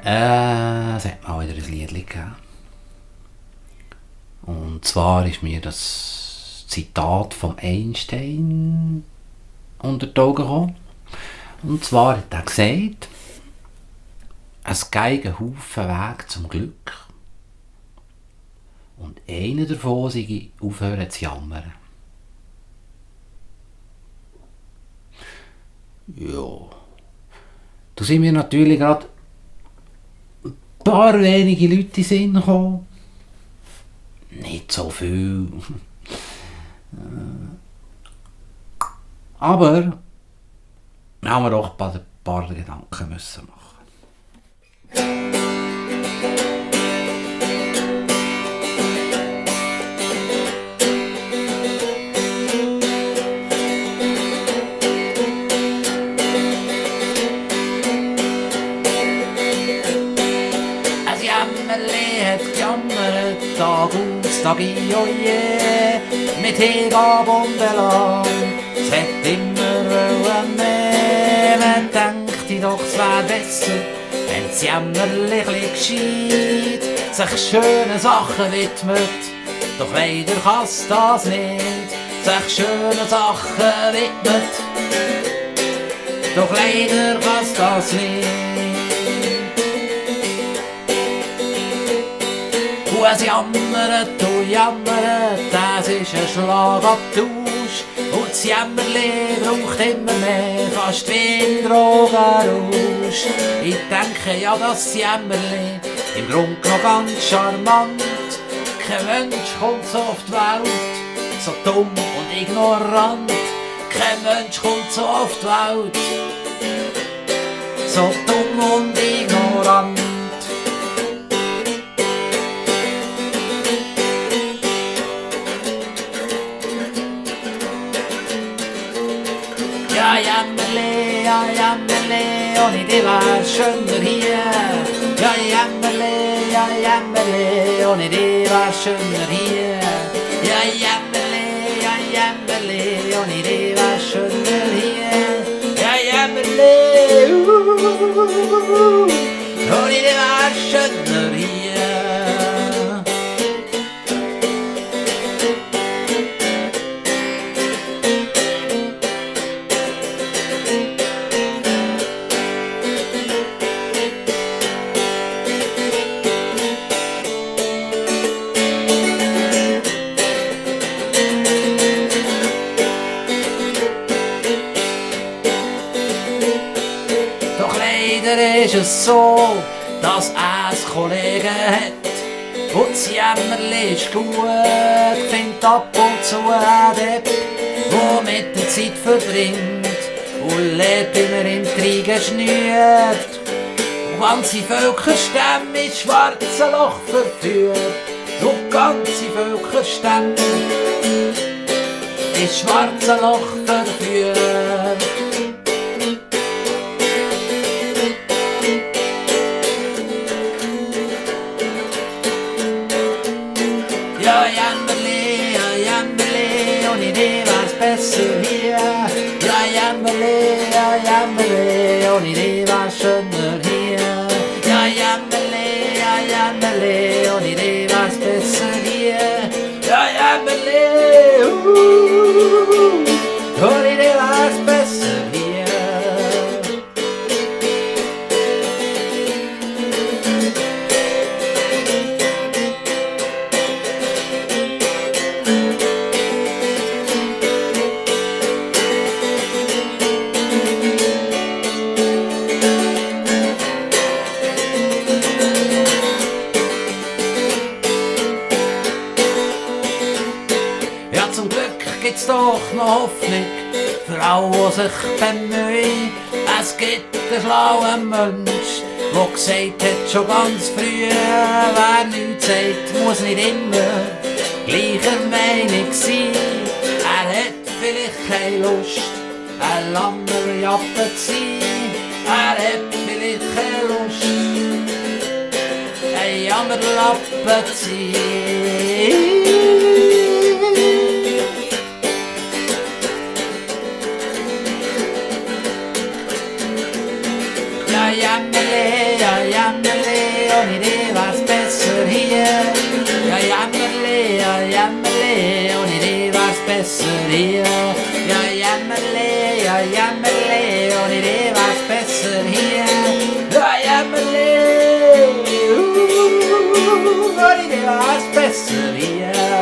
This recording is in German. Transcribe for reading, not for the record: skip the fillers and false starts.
Es hat mal wieder ein Lied gegeben. Und zwar ist mir das Zitat von Einstein unter die Augen gekommen. Und zwar hat er gesagt, es gibt einen Haufen Wege zum Glück. Und einer davon sei aufhören zu jammern. Ja. Da sind mir natürlich gerade ein paar wenige Leute in den Sinn gekommen. Nicht so viel. Aber wir haben doch ein paar Gedanken müssen machen. Ein Jämmerli hat gejammert, Tag aus, Tag ein, oh je, mit Hingabe und Belang. Es hat immer mehr, man denkt doch, es wär besser, wenn das Jämmerli gescheit sich schönen Sachen widmet. Doch leider kann's das nicht, sich schönen Sachen widmet. Doch leider kann's das nicht. Es jammert, das ist ein Schlagabtausch. Und das Jämmerli braucht immer mehr, fast wie ein Drogenrausch. Ich denke ja, das Jämmerli im Grund noch ganz charmant. Kein Mensch kommt so auf die Welt, so dumm und ignorant. Kein Mensch kommt so auf die Welt, so dumm und ignorant. Ja, Jämmerli, ohne dich wär's schöner hier. Ja, Jämmerli, ohne dich wär's schöner hier. Ja, Jämmerli, ohne dich wär's schöner hier. Ja, Jämmerli, ohne dich wär's schöner hier. Ist es so, dass er einen Kollegen hat und das Jämmerli ist gut, findet ab und zu einen Depp, der mit der Zeit verbringt und lebt immer Intrigen schnürt und ganze Völkerstämme ins schwarze Loch verführt und ganze Völkerstämme ins schwarze Loch verführt. Ja, Jämmerli, ohne dich wär's besser hier. Ja, Jämmerli, ohne dich wär's schöner hier. Ja, Jämmerli, ohne dich wär's besser hier. Ja, Jämmerli, ohne dich wär's besser hier. Zum Glück gibt's doch noch Hoffnung für alle, die sich bemühen. Es gibt einen schlauen Mensch, der gesagt hat, schon ganz früh, wer nichts sagt, muss nicht immer gleicher Meinung sein. Er hat vielleicht keine Lust, ein langer Jappe zu sein. Er hat vielleicht keine Lust, ein Jammerlappe zu sein. Ja, Jämmerli, og det var spæsset her. Ja, jammele, og jammele, og det var spæsset her. Ja, jammele, og jammele, og det var spæsset her. Ja, jammele, og det var spæsset her.